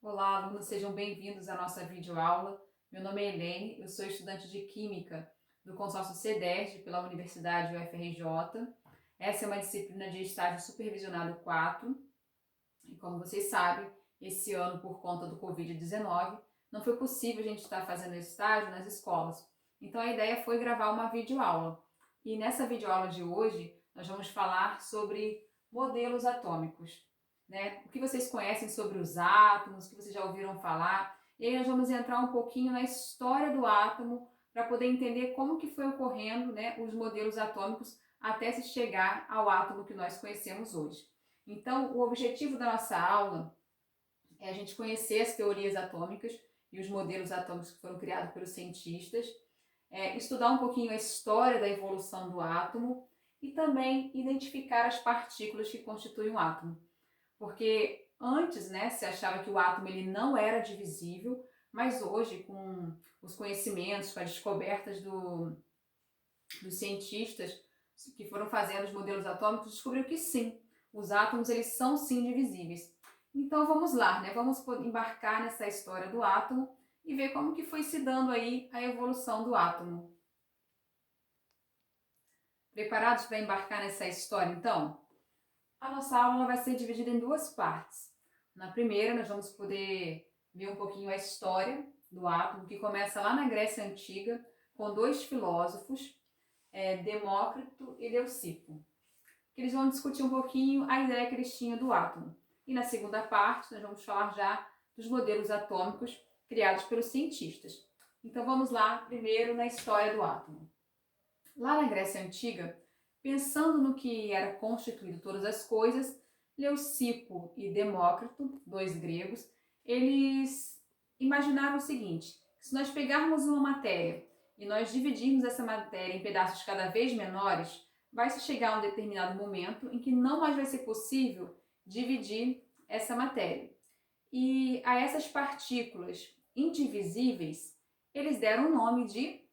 Olá, alunos, sejam bem-vindos à nossa videoaula. Meu nome é Helene, eu sou estudante de Química do consórcio CEDERJ pela Universidade UFRJ. Essa é uma disciplina de estágio supervisionado 4 e, como vocês sabem, esse ano, por conta do Covid-19, não foi possível a gente estar fazendo esse estágio nas escolas. Então a ideia foi gravar uma videoaula. E nessa videoaula de hoje, nós vamos falar sobre modelos atômicos. Né? O que vocês conhecem sobre os átomos, o que vocês já ouviram falar. E aí nós vamos entrar um pouquinho na história do átomo para poder entender como que foi ocorrendo, né, os modelos atômicos até se chegar ao átomo que nós conhecemos hoje. Então, o objetivo da nossa aula é a gente conhecer as teorias atômicas e os modelos atômicos que foram criados pelos cientistas, estudar um pouquinho a história da evolução do átomo e também identificar as partículas que constituem o átomo. Porque antes, né, se achava que o átomo ele não era divisível, mas hoje, com os conhecimentos, com as descobertas dos cientistas que foram fazendo os modelos atômicos, descobriu que sim, os átomos eles são sim divisíveis. Então vamos lá, né, vamos embarcar nessa história do átomo e ver como que foi se dando aí a evolução do átomo. Preparados para embarcar nessa história, então? A nossa aula vai ser dividida em duas partes. Na primeira, nós vamos poder ver um pouquinho a história do átomo, que começa lá na Grécia Antiga, com dois filósofos, Demócrito e Leucipo, que eles vão discutir um pouquinho a ideia que eles tinham do átomo. E na segunda parte, nós vamos falar já dos modelos atômicos criados pelos cientistas. Então vamos lá, primeiro na história do átomo. Lá na Grécia Antiga, pensando no que era constituído todas as coisas, Leucipo e Demócrito, dois gregos, eles imaginaram o seguinte: se nós pegarmos uma matéria e nós dividirmos essa matéria em pedaços cada vez menores, vai se chegar a um determinado momento em que não mais vai ser possível dividir essa matéria. E a essas partículas indivisíveis, eles deram o nome de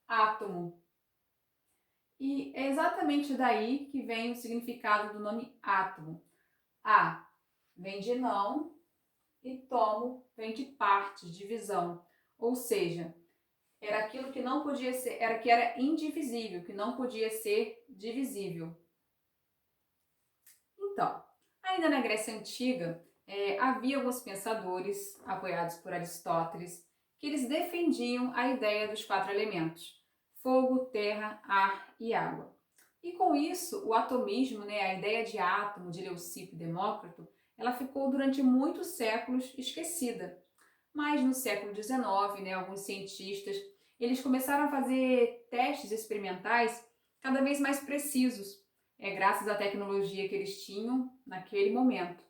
átomo. E é exatamente daí que vem o significado do nome átomo. A vem de não e tomo vem de parte, divisão. Ou seja, era aquilo que não podia ser, era indivisível, que não podia ser divisível. Então, ainda na Grécia Antiga, havia alguns pensadores, apoiados por Aristóteles, que eles defendiam a ideia dos quatro elementos: fogo, terra, ar e água. E com isso, o atomismo, né, a ideia de átomo de Leucipo e Demócrito, ela ficou durante muitos séculos esquecida. Mas no século XIX, né, alguns cientistas, eles começaram a fazer testes experimentais cada vez mais precisos, graças à tecnologia que eles tinham naquele momento.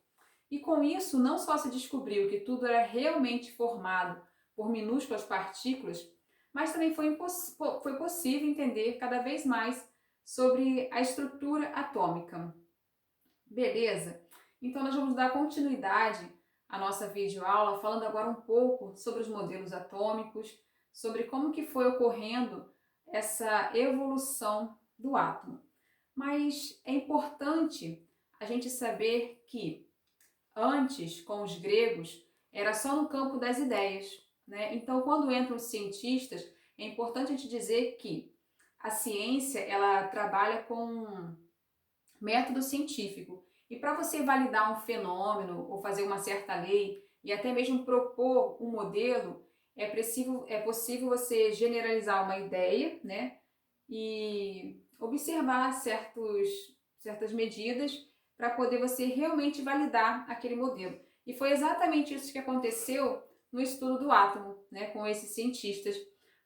E com isso, não só se descobriu que tudo era realmente formado por minúsculas partículas, mas também foi possível entender cada vez mais sobre a estrutura atômica. Beleza? Então nós vamos dar continuidade à nossa videoaula falando agora um pouco sobre os modelos atômicos, sobre como que foi ocorrendo essa evolução do átomo. Mas é importante a gente saber que antes, com os gregos, era só no campo das ideias, né? Então, quando entram os cientistas, é importante a gente dizer que a ciência ela trabalha com método científico. E para você validar um fenômeno ou fazer uma certa lei e até mesmo propor um modelo, é possível você generalizar uma ideia, né? E observar certas medidas para poder você realmente validar aquele modelo. E foi exatamente isso que aconteceu no estudo do átomo, né, com esses cientistas,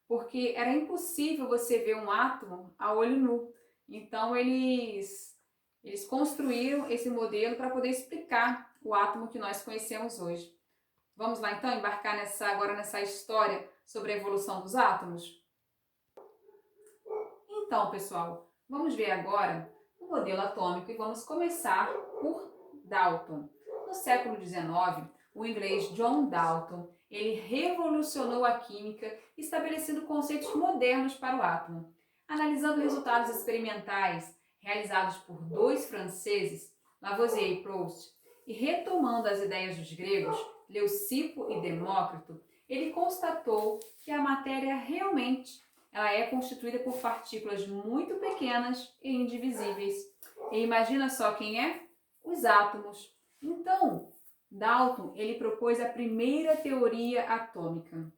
porque era impossível você ver um átomo a olho nu. Então eles construíram esse modelo para poder explicar o átomo que nós conhecemos hoje. Vamos lá então embarcar agora nessa história sobre a evolução dos átomos? Então, pessoal, vamos ver agora o modelo atômico e vamos começar por Dalton. No século XIX, o inglês John Dalton, ele revolucionou a química, estabelecendo conceitos modernos para o átomo. Analisando resultados experimentais realizados por dois franceses, Lavoisier e Proust, e retomando as ideias dos gregos, Leucipo e Demócrito, ele constatou que a matéria realmente ela é constituída por partículas muito pequenas e indivisíveis. E imagina só quem é? Os átomos. Então, Dalton ele propôs a primeira teoria atômica.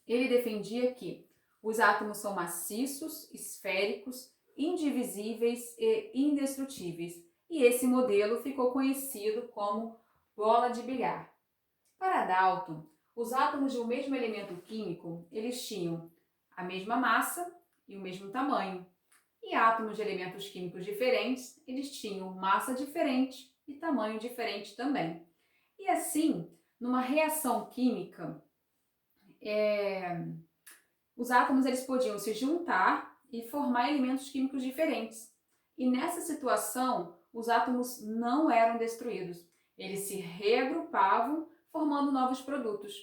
Ele defendia que os átomos são maciços, esféricos, indivisíveis e indestrutíveis. E esse modelo ficou conhecido como bola de bilhar. Para Dalton, os átomos de um mesmo elemento químico, eles tinham a mesma massa e o mesmo tamanho. E átomos de elementos químicos diferentes, eles tinham massa diferente e tamanho diferente também. E assim, numa reação química, os átomos eles podiam se juntar e formar elementos químicos diferentes. E nessa situação, os átomos não eram destruídos. Eles se reagrupavam, formando novos produtos.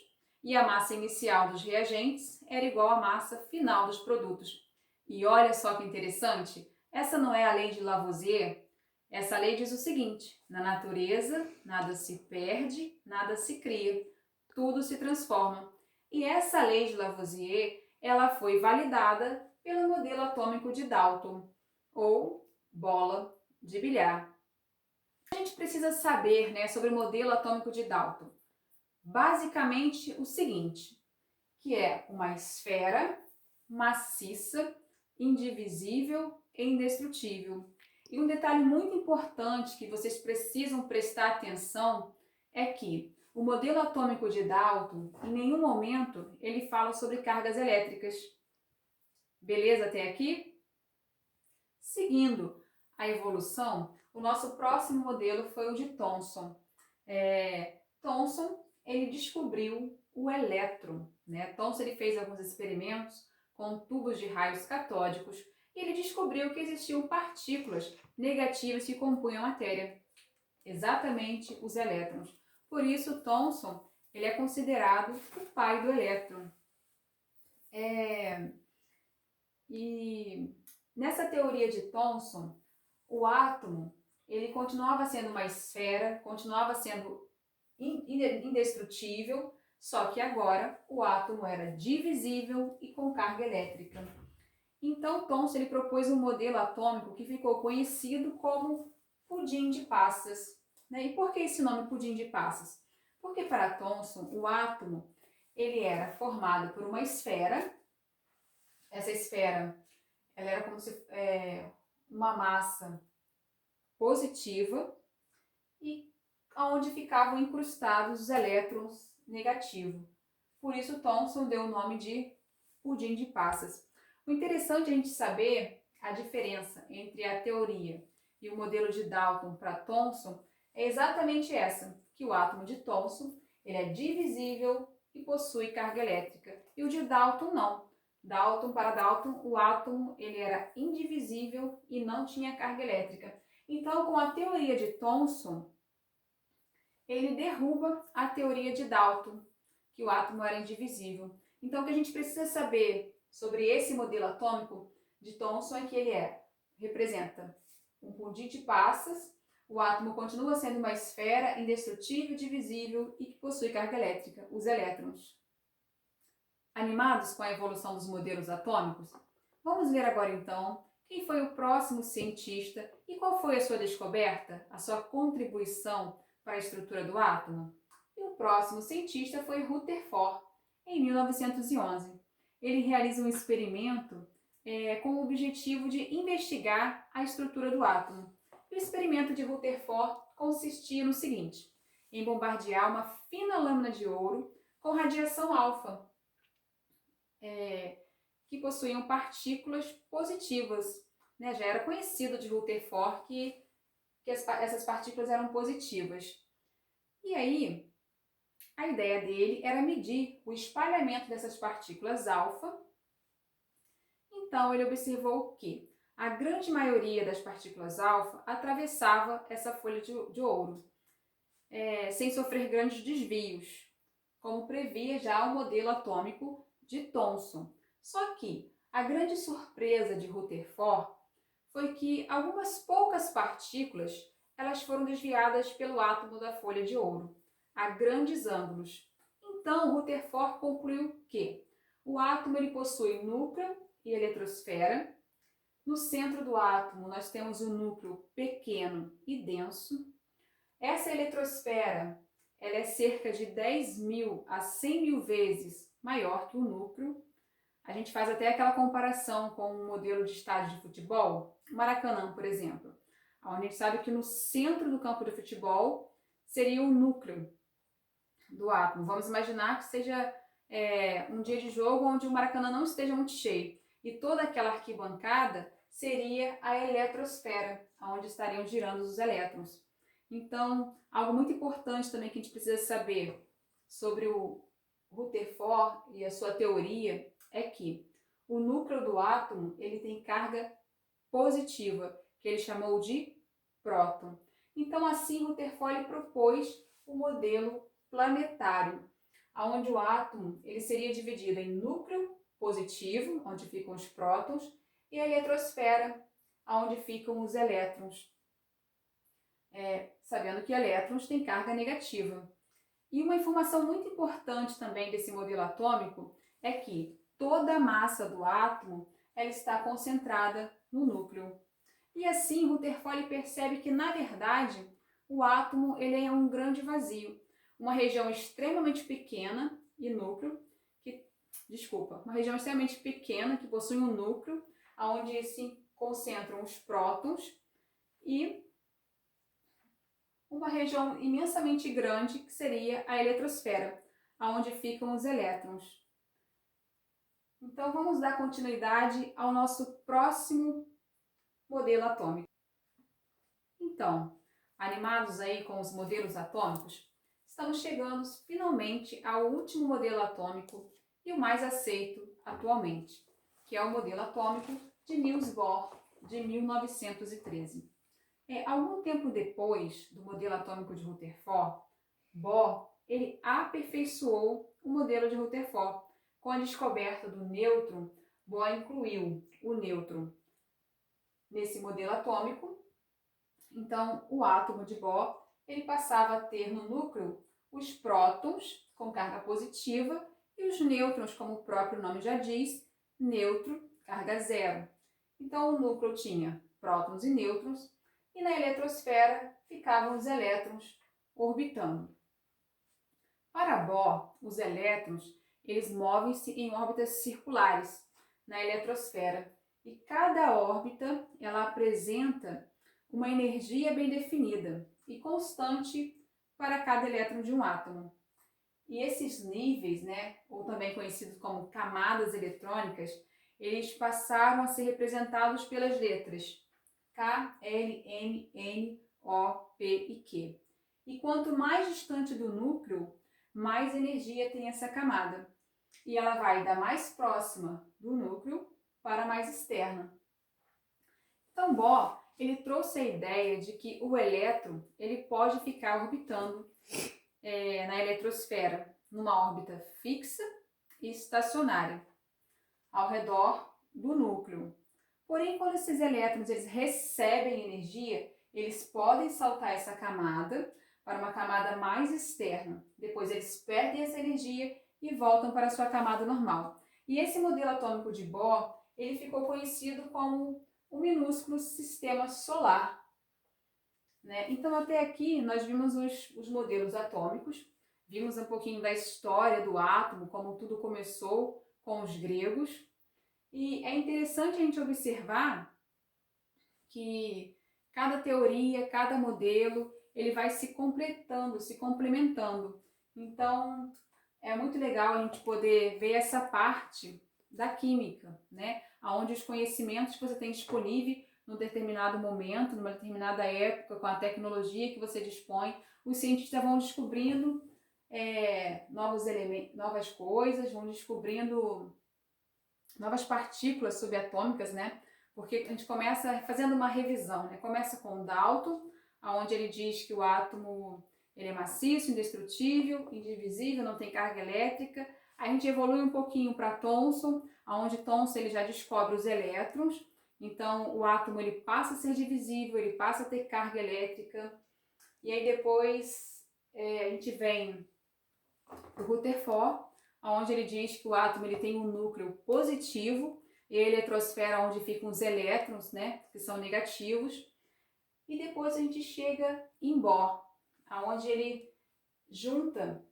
E a massa inicial dos reagentes era igual à massa final dos produtos. E olha só que interessante, essa não é a lei de Lavoisier? Essa lei diz o seguinte: na natureza, nada se perde, nada se cria, tudo se transforma. E essa lei de Lavoisier, ela foi validada pelo modelo atômico de Dalton, ou bola de bilhar. A gente precisa saber, sobre o modelo atômico de Dalton. Basicamente o seguinte, que é uma esfera maciça, indivisível e indestrutível. E um detalhe muito importante que vocês precisam prestar atenção é que o modelo atômico de Dalton, em nenhum momento, ele fala sobre cargas elétricas. Beleza até aqui? Seguindo a evolução, o nosso próximo modelo foi o de Thomson. Thomson, ele descobriu o elétron. Thomson ele fez alguns experimentos com tubos de raios catódicos e ele descobriu que existiam partículas negativas que compunham a matéria, exatamente os elétrons. Por isso, Thomson ele é considerado o pai do elétron. E nessa teoria de Thomson, o átomo ele continuava sendo uma esfera, continuava sendo indestrutível, só que agora o átomo era divisível e com carga elétrica. Então, Thomson ele propôs um modelo atômico que ficou conhecido como pudim de passas. E por que esse nome pudim de passas? Porque para Thomson, o átomo ele era formado por uma esfera. Essa esfera ela era como se uma massa positiva e onde ficavam incrustados os elétrons negativos. Por isso, Thomson deu o nome de pudim de passas. O interessante é a gente saber a diferença entre a teoria e o modelo de Dalton para Thomson é exatamente essa, que o átomo de Thomson ele é divisível e possui carga elétrica, e o de Dalton não. Para Dalton, o átomo ele era indivisível e não tinha carga elétrica. Então, com a teoria de Thomson, ele derruba a teoria de Dalton, que o átomo era indivisível. Então, o que a gente precisa saber sobre esse modelo atômico de Thomson é que ele representa um pudim de passas, o átomo continua sendo uma esfera indestrutível, divisível e que possui carga elétrica, os elétrons. Animados com a evolução dos modelos atômicos? Vamos ver agora então quem foi o próximo cientista e qual foi a sua descoberta, a sua contribuição para a estrutura do átomo? E o próximo cientista foi Rutherford, em 1911. Ele realiza um experimento com o objetivo de investigar a estrutura do átomo. E o experimento de Rutherford consistia no seguinte: em bombardear uma fina lâmina de ouro com radiação alfa, que possuíam partículas positivas. Já era conhecido de Rutherford que essas partículas eram positivas. E aí, a ideia dele era medir o espalhamento dessas partículas alfa. Então, ele observou que a grande maioria das partículas alfa atravessava essa folha de ouro, sem sofrer grandes desvios, como previa já o modelo atômico de Thomson. Só que a grande surpresa de Rutherford foi que algumas poucas partículas elas foram desviadas pelo átomo da folha de ouro. a grandes ângulos. Então, Rutherford concluiu que o átomo ele possui núcleo e eletrosfera. No centro do átomo, nós temos um núcleo pequeno e denso. Essa eletrosfera ela é cerca de 10.000 a 100.000 vezes maior que o núcleo. A gente faz até aquela comparação com um modelo de estádio de futebol, Maracanã, por exemplo, onde a gente sabe que no centro do campo de futebol seria o núcleo do átomo. Vamos imaginar que seja um dia de jogo onde o Maracanã não esteja muito cheio e toda aquela arquibancada seria a eletrosfera, onde estariam girando os elétrons. Então, algo muito importante também que a gente precisa saber sobre o Rutherford e a sua teoria é que o núcleo do átomo ele tem carga positiva, que ele chamou de próton. Então, assim, Rutherford propôs o modelo planetário, onde o átomo ele seria dividido em núcleo positivo, onde ficam os prótons, e a eletrosfera, onde ficam os elétrons. Sabendo que elétrons têm carga negativa. E uma informação muito importante também desse modelo atômico é que toda a massa do átomo ela está concentrada no núcleo. E assim, Rutherford percebe que, na verdade, o átomo ele é um grande vazio, uma região extremamente pequena e núcleo, uma região extremamente pequena que possui um núcleo, onde se concentram os prótons, e uma região imensamente grande que seria a eletrosfera, onde ficam os elétrons. Então vamos dar continuidade ao nosso próximo modelo atômico. Então, animados aí com os modelos atômicos, estamos chegando finalmente ao último modelo atômico e o mais aceito atualmente, que é o modelo atômico de Niels Bohr, de 1913. Algum tempo depois do modelo atômico de Rutherford, Bohr ele aperfeiçoou o modelo de Rutherford. Com a descoberta do nêutron, Bohr incluiu o nêutron nesse modelo atômico. Então, o átomo de Bohr ele passava a ter no núcleo os prótons com carga positiva e os nêutrons, como o próprio nome já diz, neutro, carga zero. Então, o núcleo tinha prótons e nêutrons, e na eletrosfera ficavam os elétrons orbitando. Para Bohr, os elétrons eles movem-se em órbitas circulares na eletrosfera e cada órbita ela apresenta uma energia bem definida e constante para cada elétron de um átomo. E esses níveis, ou também conhecidos como camadas eletrônicas, eles passaram a ser representados pelas letras K, L, M, N, O, P e Q. E quanto mais distante do núcleo, mais energia tem essa camada. E ela vai da mais próxima do núcleo para a mais externa. Então, Bohr ele trouxe a ideia de que o elétron ele pode ficar orbitando na eletrosfera, numa órbita fixa e estacionária, ao redor do núcleo. Porém, quando esses elétrons eles recebem energia, eles podem saltar essa camada para uma camada mais externa. Depois eles perdem essa energia e voltam para a sua camada normal. E esse modelo atômico de Bohr, ele ficou conhecido como o minúsculo sistema solar. Então, até aqui, nós vimos os modelos atômicos, vimos um pouquinho da história do átomo, como tudo começou com os gregos. E é interessante a gente observar que cada teoria, cada modelo, ele vai se completando, se complementando. Então, é muito legal a gente poder ver essa parte da química, onde os conhecimentos que você tem disponível num determinado momento, numa determinada época, com a tecnologia que você dispõe, os cientistas vão descobrindo novos elementos, novas coisas, vão descobrindo novas partículas subatômicas, porque a gente começa fazendo uma revisão, Começa com Dalton, onde ele diz que o átomo ele é maciço, indestrutível, indivisível, não tem carga elétrica. A gente evolui um pouquinho para Thomson, onde Thomson ele já descobre os elétrons. Então, o átomo ele passa a ser divisível, ele passa a ter carga elétrica. E aí depois a gente vem para o Rutherford, onde ele diz que o átomo ele tem um núcleo positivo e a eletrosfera onde ficam os elétrons, né, que são negativos. E depois a gente chega em Bohr, onde ele junta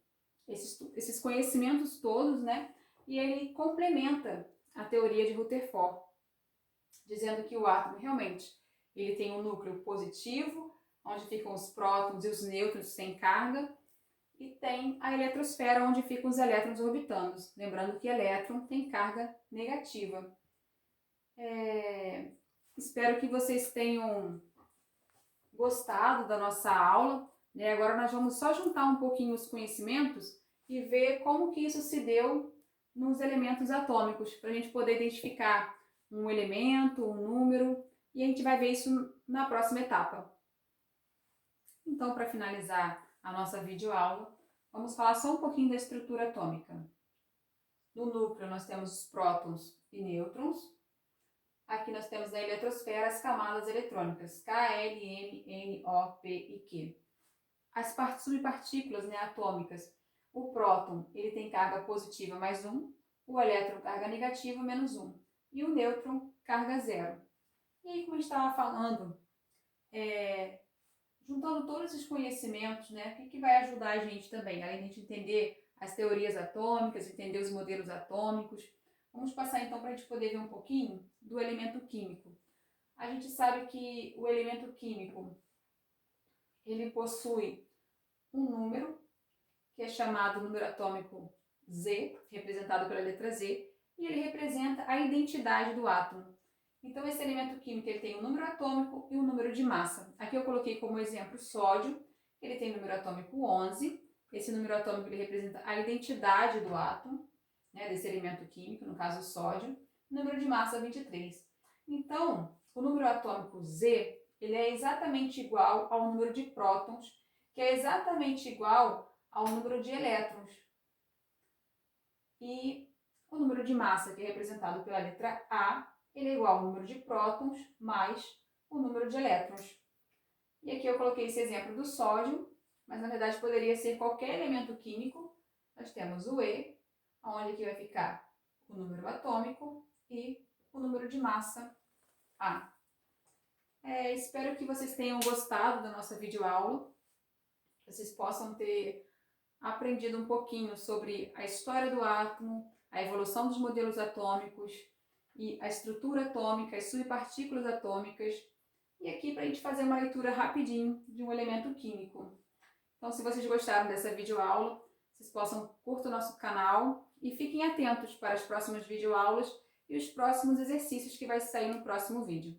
esses conhecimentos todos, né, e ele complementa a teoria de Rutherford, dizendo que o átomo realmente ele tem um núcleo positivo, onde ficam os prótons e os nêutrons sem carga, e tem a eletrosfera, onde ficam os elétrons orbitando. Lembrando que elétron tem carga negativa. Espero que vocês tenham gostado da nossa aula. Agora nós vamos só juntar um pouquinho os conhecimentos e ver como que isso se deu nos elementos atômicos, para a gente poder identificar um elemento, um número, e a gente vai ver isso na próxima etapa. Então, para finalizar a nossa videoaula, vamos falar só um pouquinho da estrutura atômica. No núcleo nós temos os prótons e nêutrons. Aqui nós temos na eletrosfera as camadas eletrônicas, K, L, M, N, O, P e Q. As subpartículas, né, atômicas, o próton ele tem carga positiva mais 1, o elétron carga negativa menos 1 e o nêutron carga 0. E aí, como a gente estava falando, juntando todos esses conhecimentos, né, o que vai ajudar a gente também, além de a gente entender as teorias atômicas, entender os modelos atômicos. Vamos passar então para a gente poder ver um pouquinho do elemento químico. A gente sabe que o elemento químico ele possui um número que é chamado número atômico Z, representado pela letra Z, e ele representa a identidade do átomo. Então esse elemento químico ele tem um número atômico e um número de massa. Aqui eu coloquei como exemplo o sódio, ele tem número atômico 11. Esse número atômico ele representa a identidade do átomo, né, desse elemento químico, no caso o sódio, número de massa 23. Então, o número atômico Z ele é exatamente igual ao número de prótons, que é exatamente igual ao número de elétrons. E o número de massa, que é representado pela letra A, ele é igual ao número de prótons mais o número de elétrons. E aqui eu coloquei esse exemplo do sódio, mas na verdade poderia ser qualquer elemento químico. Nós temos o E, onde aqui vai ficar o número atômico e o número de massa A. Espero que vocês tenham gostado da nossa videoaula, que vocês possam ter aprendido um pouquinho sobre a história do átomo, a evolução dos modelos atômicos e a estrutura atômica, as subpartículas atômicas, e aqui para a gente fazer uma leitura rapidinho de um elemento químico. Então, se vocês gostaram dessa videoaula, vocês possam curtir o nosso canal e fiquem atentos para as próximas videoaulas e os próximos exercícios que vai sair no próximo vídeo.